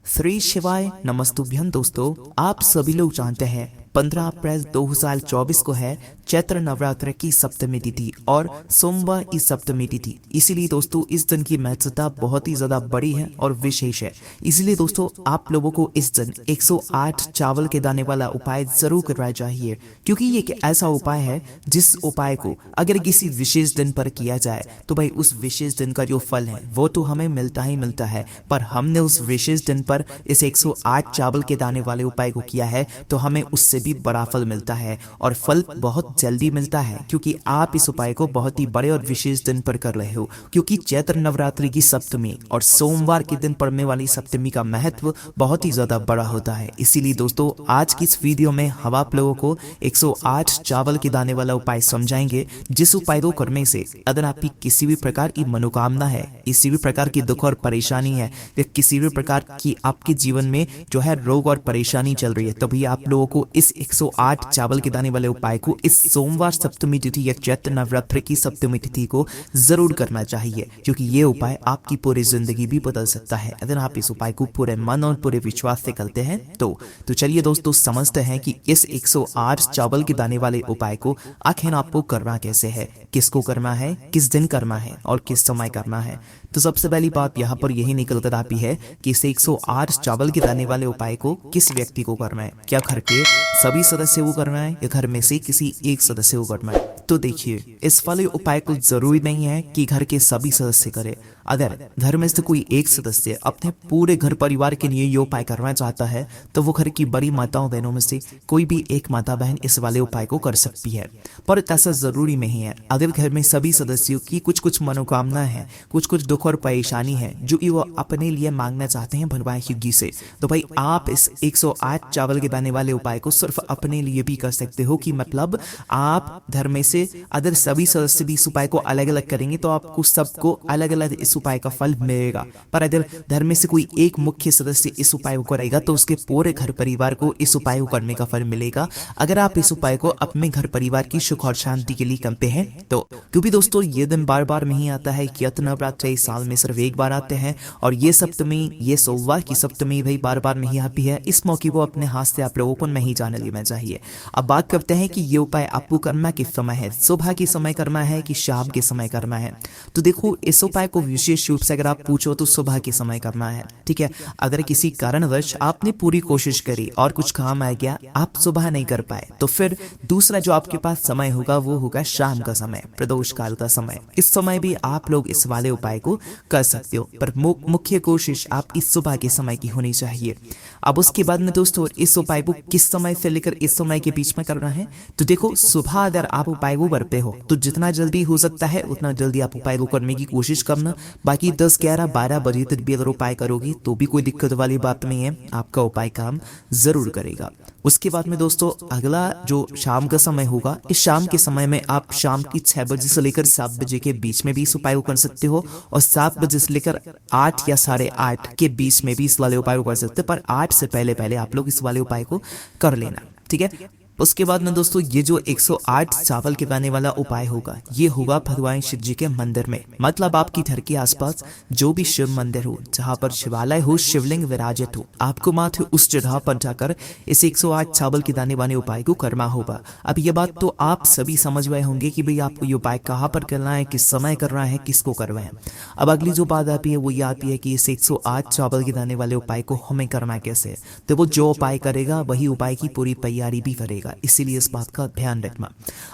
श्री शिवाय नमस्तुभ्यं दोस्तों, आप सभी लोग जानते हैं 15 अप्रैल 2024 को है चैत्र नवरात्र की सप्तमी तिथि और सोमवार की सप्तमी तिथि। इसीलिए दोस्तों इस दिन की महत्वता बहुत ही ज्यादा बड़ी है और विशेष है। इसलिए दोस्तों आप लोगों को इस दिन 108 चावल के दाने वाला उपाय जरूर करना चाहिए, क्योंकि ये एक ऐसा उपाय है जिस उपाय को अगर किसी विशेष दिन पर किया जाए तो भाई उस विशेष दिन का जो फल है वो तो हमें मिलता ही मिलता है, पर हमने उस विशेष दिन पर इस 108 चावल के दाने वाले उपाय को किया है तो हमें उससे भी बड़ा फल मिलता है और फल बहुत जल्दी मिलता है, क्योंकि आप इस उपाय को बहुत ही बड़े और विशेष दिन पर कर रहे हो। क्योंकि चैत्र नवरात्रि की सप्तमी और सोमवार के दिन पड़ने वाली सप्तमी का महत्व बहुत ही ज्यादा बड़ा होता है। इसीलिए दोस्तों आज की इस वीडियो में हम आप लोगों को 108 चावल के दाने वाला उपाय समझाएंगे, जिस उपाय को करने से अगर आपकी किसी भी प्रकार की मनोकामना है, किसी भी प्रकार की दुख और परेशानी है या किसी भी प्रकार की आपके जीवन में जो है रोग और परेशानी चल रही है, तभी आप लोगों को इस 108 चावल के दाने वाले उपाय को इस सोमवार सप्तमी तिथि या चैत्र नवरात्रि की सप्तमी तिथि को जरूर करना चाहिए, क्योंकि ये उपाय आपकी पूरी जिंदगी भी बदल सकता है अगर आप इस उपाय को पूरे मन और पूरे विश्वास से करते हैं तो चलिए दोस्तों समझते हैं कि इस 108 चावल के दाने वाले उपाय को आखिर आपको करना कैसे है, किसको करना है, किस दिन करना है और किस समय करना है। तो सबसे पहली बात यहाँ पर यही निकल कर आती है कि इस 108 चावल के दाने वाले उपाय को किस व्यक्ति को करना है। क्या घर के सभी सदस्य को करना है या घर में से किसी एक सदस्य को करना है? तो देखिए, इस वाले उपाय को जरूरी नहीं है कि घर के सभी सदस्य करें। अगर घर में से कोई एक सदस्य अपने पूरे घर परिवार के लिए ये उपाय करना चाहता है तो वो घर की बड़ी माताओं बहनों में से कोई भी एक माता बहन इस वाले उपाय को कर सकती है, पर ऐसा जरूरी नहीं है। अगर घर में सभी सदस्यों की कुछ कुछ मनोकामना है, कुछ कुछ दुख और परेशानी है जो कि वो अपने लिए मांगना चाहते हैं भगवान शिव जी से, तो भाई आप इस 108 चावल के दाने वाले उपाय को सिर्फ अपने लिए भी कर सकते हो। कि मतलब आप घर में से अगर सभी सदस्य भी इस उपाय को अलग अलग करेंगे तो आपको सबको अलग अलग इस उपाय का फल मिलेगा, पर अगर घर में से कोई एक मुख्य सदस्य इस उपाय को करेगा तो उसके पूरे घर परिवार को इस उपाय को करने का फल मिलेगा। अगर आप इस उपाय को अपने घर परिवार की सुख और शांति के लिए करते हैं तो, क्योंकि दोस्तों ये दिन बार बार नहीं आता है, चैत्र नवरात्र साल में सिर्फ एक बार आते हैं और ये सप्तमी, ये सोमवार की सप्तमी भाई बार बार नहीं आती है। इस मौके को अपने हाथ से आप लोगों को नहीं जाने लेना चाहिए। अब बात करते हैं कि ये उपाय आपको करना किस समय है, सुबह के समय करना है कि शाम के समय करना है। तो देखो, इस उपाय को विशेष रूप से अगर आप पूछो तो सुबह के समय करना है, ठीक है। अगर किसी कारणवश आपने पूरी कोशिश करी और कुछ काम आ गया, आप सुबह नहीं कर पाए, तो फिर दूसरा जो आपके पास समय होगा वो होगा शाम का समय, प्रदोष काल का समय। इस समय भी आप लोग इस वाले उपाय को कर सकते हो, पर मुख्य कोशिश आपकी सुबह के समय की होनी चाहिए। अब उसके बाद में दोस्तों इस उपाय को किस समय से लेकर इस समय के बीच में करना है, तो देखो सुबह अगर आप उपाय को करते हो तो जितना जल्दी हो सकता है उतना जल्दी आप उपाय को करने की कोशिश करना। बाकी 10, 11, 12 बजे तक भी अगर उपाय करोगे तो भी कोई दिक्कत वाली बात नहीं है, आपका उपाय काम जरूर करेगा। उसके बाद में दोस्तों अगला जो शाम का समय होगा, इस शाम के समय में आप शाम की 6 बजे से लेकर 7 बजे के बीच में भी इस उपाय को कर सकते हो और 7 बजे से लेकर 8 या 8:30 के बीच में भी इस वाले उपाय को कर सकते हो, पर 8 से पहले पहले आप लोग इस वाले उपाय को कर लेना, ठीक है। उसके बाद में दोस्तों ये जो 108 चावल के दाने वाला उपाय होगा ये होगा भगवान शिव जी के मंदिर में। मतलब आपकी घर के आसपास जो भी शिव मंदिर हो, जहाँ पर शिवालय हो, शिवलिंग विराजित हो, आपको मात्र उस जगह पर जाकर इस 108 चावल के दाने वाले उपाय को करना होगा। अब ये बात तो आप सभी समझ गए होंगे कि भाई आपको ये उपाय कहाँ पर करना है, किस समय करना है, किसको करना है। अब अगली जो बात आती है वो ये आती है कि इस 108 चावल के दाने वाले उपाय को हमें करना कैसे। तो वो जो उपाय करेगा वही उपाय की पूरी तैयारी भी करेगा, इसीलिए इस बात का ध्यान रखना।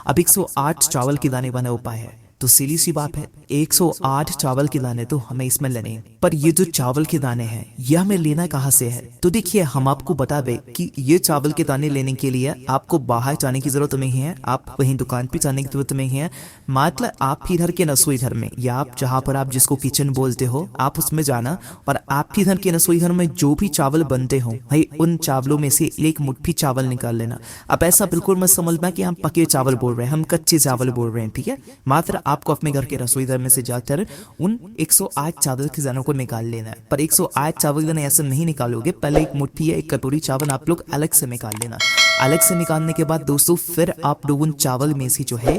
अब 108 चावल के दाने वाला उपाय है तो सीधी सी बात है 108 चावल के दाने तो हमें इसमें लेने हैं, पर ये जो चावल के दाने हैं ये हमें लेना कहाँ से है। तो देखिए, हम आपको बता दें कि ये चावल के दाने लेने के लिए आपको बाहर जाने की जरूरत नहीं है, आप कहीं दुकान पे जाने की जरूरत नहीं है। मतलब आपके घर के रसोई घर में या आप जहाँ पर आप जिसको किचन बोलते हो आप उसमें जाना और आपके घर के रसोई घर में जो भी चावल बनते हो भाई उन चावलों में से एक मुट्ठी चावल निकाल लेना। अब ऐसा बिल्कुल मत समझना कि हम पके चावल बोल रहे हैं, हम कच्चे चावल बोल रहे हैं, ठीक है। मात्र आपको अपने घर के रसोई घर में से जाकर उन 108 चावल के दानों को निकाल लेना है, पर 108 चावल दाने ऐसे नहीं निकालोगे। पहले एक मुट्ठी या एक कटोरी चावल आप लोग अलग से निकाल लेना अलग से निकालने के बाद दोस्तों फिर आप लोग उन चावल में से जो है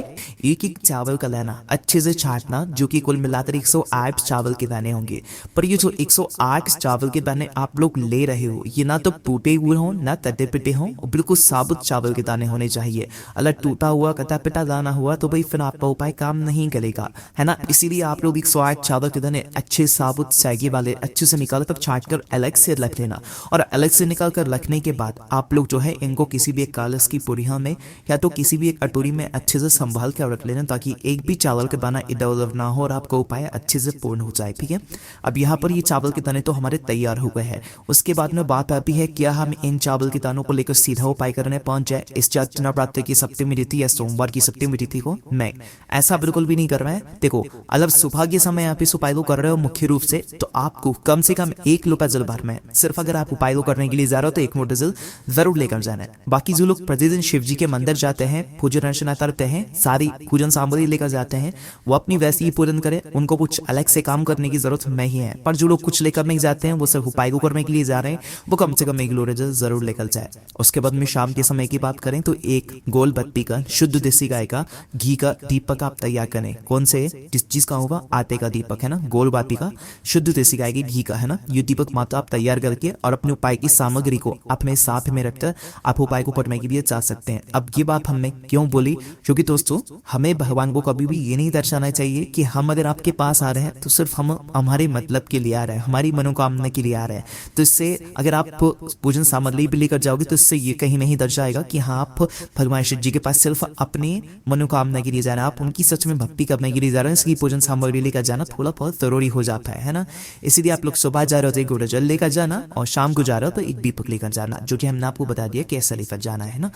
एक एक चावल का लेना, अच्छे से छांटना, जो कि कुल मिलाकर 108 चावल के दाने होंगे। पर ये जो 108 चावल के दाने आप लोग ले रहे हो ये ना तो टूटे हुए हों ना कटे पिटे हों, बिल्कुल साबुत चावल के दाने होने चाहिए। अगर टूटा हुआ कटा पिटा दाना हुआ तो भाई फिर आपका उपाय काम नहीं करेगा, है ना। इसीलिए आप लोग 108 चावल के दाने अच्छे साबुत सैगे वाले अच्छे से निकाल तब छांट कर अलग से रख लेना। और अलग से निकाल कर रखने के बाद आप लोग जो है इनको किसी भी एक कागज की पुड़िया में या तो किसी भी एक कटोरी में अच्छे से संभाल कर रख लेना, ताकि एक भी चावल का दाना इधर उधर ना हो और आपका उपाय अच्छे से पूर्ण हो जाए। ठीक है, अब यहाँ पर ये चावल के दाने तो हमारे तैयार हो गए हैं। उसके बाद में बात आती है क्या हम इन चावल के दानों को लेकर सीधा उपाय करने पहुंच जाए इस चैत्र नवरात्र की सप्तमी तिथि या सोमवार की सप्तमी तिथि को? नहीं, ऐसा बिल्कुल भी नहीं कर रहा है। देखो, अगर सौभाग्य समय आप इस उपाय को कर रहे हो मुख्य रूप से, तो आपको कम से कम 1 लोटा जल भरना है। सिर्फ अगर आप उपाय को करने के लिए जा रहे हो तो 1 लोटा जल जरूर लेकर जाना है। बाकी जो लोग प्रतिदिन शिव जी के मंदिर जाते हैं, पूजन अर्चना करते हैं, सारी पूजन सामग्री लेकर जाते हैं, वो अपनी वैसी ही पूजन करें, उनको कुछ अलग से काम करने की जरूरत नहीं है। पर जो लोग कुछ लेकर नहीं जाते हैं, वो सिर्फ उपाय को करने के लिए जा रहे हैं, वो कम से कम 1 लोटा जल जरूर लेकर जाए। उसके बाद में शाम के समय की बात करें तो एक गोल बत्ती का शुद्ध देसी गाय का घी का दीपक आप तैयार करें। कौन से? जिस चीज का होगा, आटे का दीपक, है ना, गोल बाती का शुद्ध देसी गाय के घी का, है ना। ये दीपक माता आप तैयार करके और अपने उपाय की सामग्री को अपने साथ में रखकर आप उपाय को करने के लिए जा सकते हैं। अब ये बात हमने क्यों बोली? क्योंकि दोस्तों हमें भगवान को कभी भी ये नहीं दर्शाना चाहिए कि हम अगर आपके पास आ रहे हैं तो सिर्फ हम हमारे मतलब के लिए आ रहे हैं, हमारी मनोकामना के लिए आ रहे हैं। तो इससे अगर आप पूजन सामग्री भी लेकर जाओगे तो इससे ये कहीं नहीं दर्शाएगा कि हाँ आप भगवान शिव जी के पास सिर्फ अपनी मनोकामना के लिए जा रहे हैं, आप उनकी सच में भक्ति करने के लिए जा रहे हैं। इसकी पूजन सामग्री लेकर जाना थोड़ा बहुत जरूरी हो जाता है ना। इसीलिए आप लोग सुबह जा रहे हो तो 1 लोटा जल लेकर जाना, और शाम को जा रहे हो तो 1 दीपक लेकर जाना, जो कि हमने आपको बता दिया कैसे लेकर जाना है ना।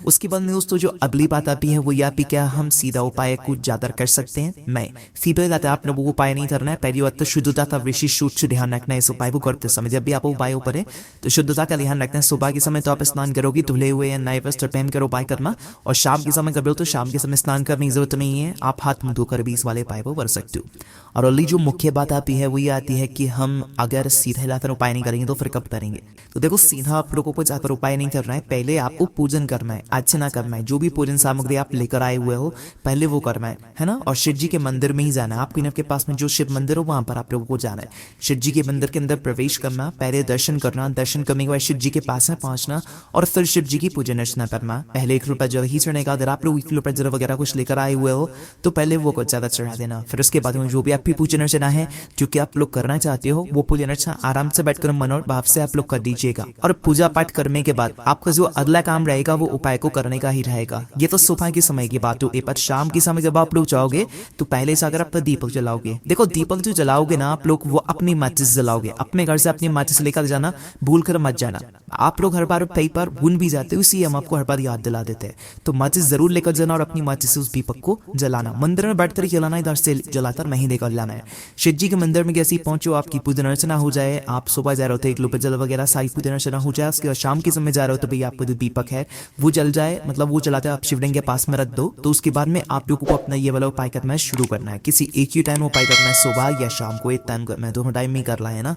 उसके बाद में दोस्तों जो अगली बात आती है वो यह भी, क्या हम सीधा उपाय को ज्यादा कर सकते हैं? नहीं, सीधे जाते आप लोगों को उपाय नहीं करना है। पहली बात तो शुद्धता का विशेष रूप से ध्यान रखना है इस उपाय को करते समय। जब भी आप उपाय करें तो शुद्धता का ध्यान रखना है। सुबह के समय तो आप स्नान करोगे धुले हुए या नए वस्त्र पहन कर उपाय करना, और शाम के समय करो तो शाम के समय स्नान करने की जरूरत नहीं है, आप हाथ मुंह धोकर भी इस वाले उपाय को कर सकते हो। और अगली जो मुख्य बात आती है वो ये आती है कि हम अगर सीधे जाकर उपाय नहीं करेंगे तो फिर कब करेंगे? तो देखो, सीधा आप लोगों को जाकर उपाय नहीं करना है, पहले आपको पूजन करना है, अर्चना करना है। जो भी पूजन सामग्री आप लेकर आए हुए हो पहले वो करना है ना। और शिव जी के मंदिर में ही जाना है, आपके के पास में जो शिव मंदिर हो वहां पर आप लोगों को जाना है। शिव जी के मंदिर के अंदर प्रवेश करना, पहले दर्शन करना, दर्शन करने के बाद शिव जी के पास में पहुंचना और फिर शिव जी की पूजन अर्चना करना। पहले 1 रुपया जल ही चढ़ने का, अगर आप लोग 1 रुपया जल वगैरह कुछ लेकर आए हुए हो तो पहले वो कुछ ज्यादा चढ़ा देना। फिर उसके बाद में जो भी आपकी पूजन अर्चना है जो कि आप लोग करना चाहते हो वो पूजन अर्चना आराम से बैठकर मन और भाव से आप लोग कर दीजिएगा। और पूजा पाठ करने के बाद आपका जो अगला काम रहेगा वो उपाय को करने का ही रहेगा। ये तो सुबह के समय की बात हुई। पर शाम के समय जब आप लोग जाओगे तो पहले से अगर आप दीपक जलाओगे, देखो दीपक जो जलाओगे ना आप लोग वो अपनी माचिस जलाओगे, अपने घर से अपनी माचिस लेकर जाना, भूल कर मत जाना। आप लोग हर बार कई बार भूल भी जाते हो, इसी हम आपको हर बार याद दिला देते हैं। तो माचिस जरूर लेकर जाना और अपनी माचिस से उस दीपक को जलाना। मंदिर में बैठकर ही जलाना, इधर से जलाकर नहीं लेकर जाना है। शिव जी के मंदिर में जैसे ही पहुंचो आपकी पूजन अर्चना हो जाए, आप सुबह जा रहे हो तो 1 लोटा जल वगैरह सारी पूजन अर्चना हो जाए। उसके बाद शाम के समय जा रहे हो तो भैया आपको जो दीपक है वो जल जाए, मतलब वो जलाते आप शिवलिंग के पास में रख दो। तो उसके बाद में आप लोगों को अपना ये वाला उपाय करना शुरू करना है। किसी एक ही टाइम उपाय करना है, सुबह या शाम को, एक टाइम करना है, दोनों टाइम में करना है ना।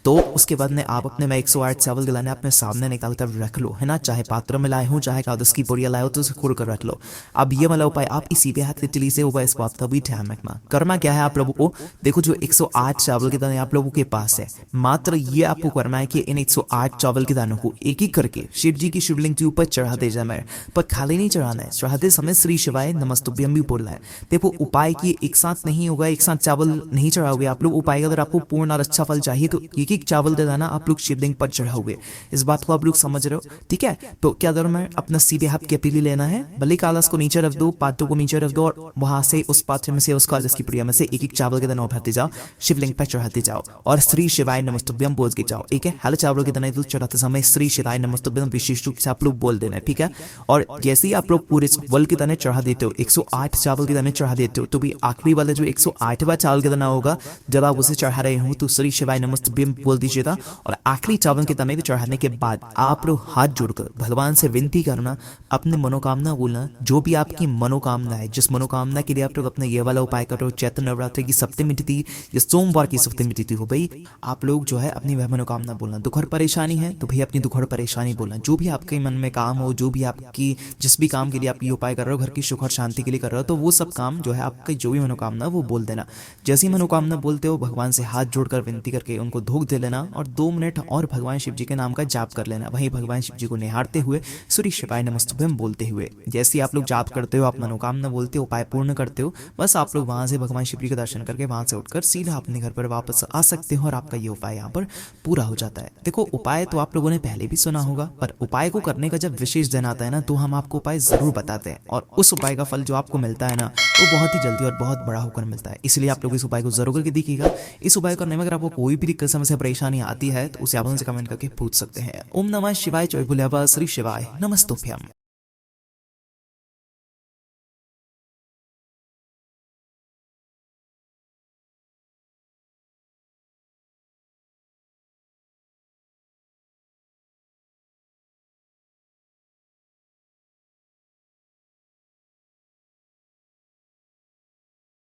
तो उसके बाद में आप अपने में 108 चावल गलाने अपने सामने निकाल कर रख लो, है ना। चाहे पात्र में लाए हो, चाहे कागज की बोरिया लाए हो तो उसे खोल कर रख लो। अब ये वाला उपाय आप इसी पे हाथ की तिली से होगा, इस बात का भी ध्यान रखना। करना क्या है आप लोगों को, देखो जो 108 चावल के दाने आप लोगों के पास है, मात्र ये आपको करना है कि इन 108 चावल के दानों को एक एक करके शिव जी की शिवलिंग के ऊपर चढ़ा दे जाना है। पर खाली नहीं चढ़ाना है, चढ़ाते समय श्री शिवाय नमस्तुभ्यम भी बोलना है। देखो उपाय की एक साथ नहीं होगा, एक साथ चावल नहीं चढ़ाओगे आप लोग। उपाय अगर आपको पूर्ण और अच्छा फल चाहिए तो एक चावल दे देना आप लोग शिवलिंग पर चढ़ाओगे। इस बात को आप लोग समझ रहे हो, ठीक है। तो क्या करना है, अपना सीधे हाथ के पीली लेना है, भले कालस को नीचे रख दो, पात्रों को नीचे रख दो और वहां से उस पात्र में से उस कालस की प्रिया में से एक एक चावल के दाना उठाते जाओ, शिवलिंग पर चढ़ाते जाओ और श्री शिवाय नमस्तुभ्यम बोल के जाओ, ठीक है। हल चावल के दाने चढ़ाते समय श्री शिवाय नमस्तुभ्यम विशेष रूप से आप लोग बोल देना, ठीक है। और जैसे ही आप लोग पूरे चावल के दाने चढ़ा देते हो, 108 चावल के दाने चढ़ा देते हो, तो भी आखिरी वाला जो 108वां चावल के दाना होगा, जब आप उसे चढ़ा रहे हो तो श्री शिवाय नमस्तुभ्यम बोल दीजिएगा। और आखिरी चावल के तने पे चढ़ाने के बाद आप लोग हाथ जोड़कर भगवान से विनती करना, अपनी मनोकामना बोलना, जो भी आपकी मनोकामना है, जिस मनोकामना के लिए आप लोग अपना ये वाला उपाय कर रहे हो। चैत्र नवरात्रि की सप्तमी तिथि या सोमवार की सप्तमी तिथि हो भाई, आप लोग जो है अपनी वह मनोकामना बोलना। दुख और परेशानी है तो भाई अपनी दुख और परेशानी बोलना। जो भी आपके मन में काम हो, जो भी आपकी जिस भी काम के लिए आप ये उपाय कर रहे हो, घर की सुख और शांति के लिए कर रहे हो, तो वो सब काम जो है आपकी जो भी मनोकामना वो बोल देना। जैसी मनोकामना बोलते हो भगवान से हाथ जोड़कर विनती करके उनको धूप दे लेना और 2 मिनट और भगवान शिव जी के नाम का जाप कर लेना। वहीं भगवान शिव जी को निहारते हुए सूर्य शिवाय नमस्तुभ्यम बोलते हुए जैसे आप लोग जाप करते हो, आप मनोकामना बोलते हो, उपाय पूर्ण करते हो, बस आप लोग वहां से भगवान शिव जी का दर्शन करके वहां से उठकर सीधा अपने घर पर वापस आ सकते हो और आपका ये उपाय यहाँ पर पूरा हो जाता है। देखो उपाय तो आप लोगों ने पहले भी सुना होगा, पर उपाय को करने का जब विशेष दिन आता है ना, तो हम आपको उपाय जरूर बताते हैं और उस उपाय का फल जो आपको मिलता है ना, वो बहुत ही जल्दी और बहुत बड़ा होकर मिलता है। इसलिए आप लोग इस उपाय को जरूर करके देखिएगा। इस उपाय करने में अगर आपको कोई भी दिक्कत समस्या परेशानी आती है तो उसे आप हमसे कमेंट करके पूछ सकते हैं। ओम नमः शिवाय, जय भोले बाबा, श्री शिवाय नमस्तुभ्यम।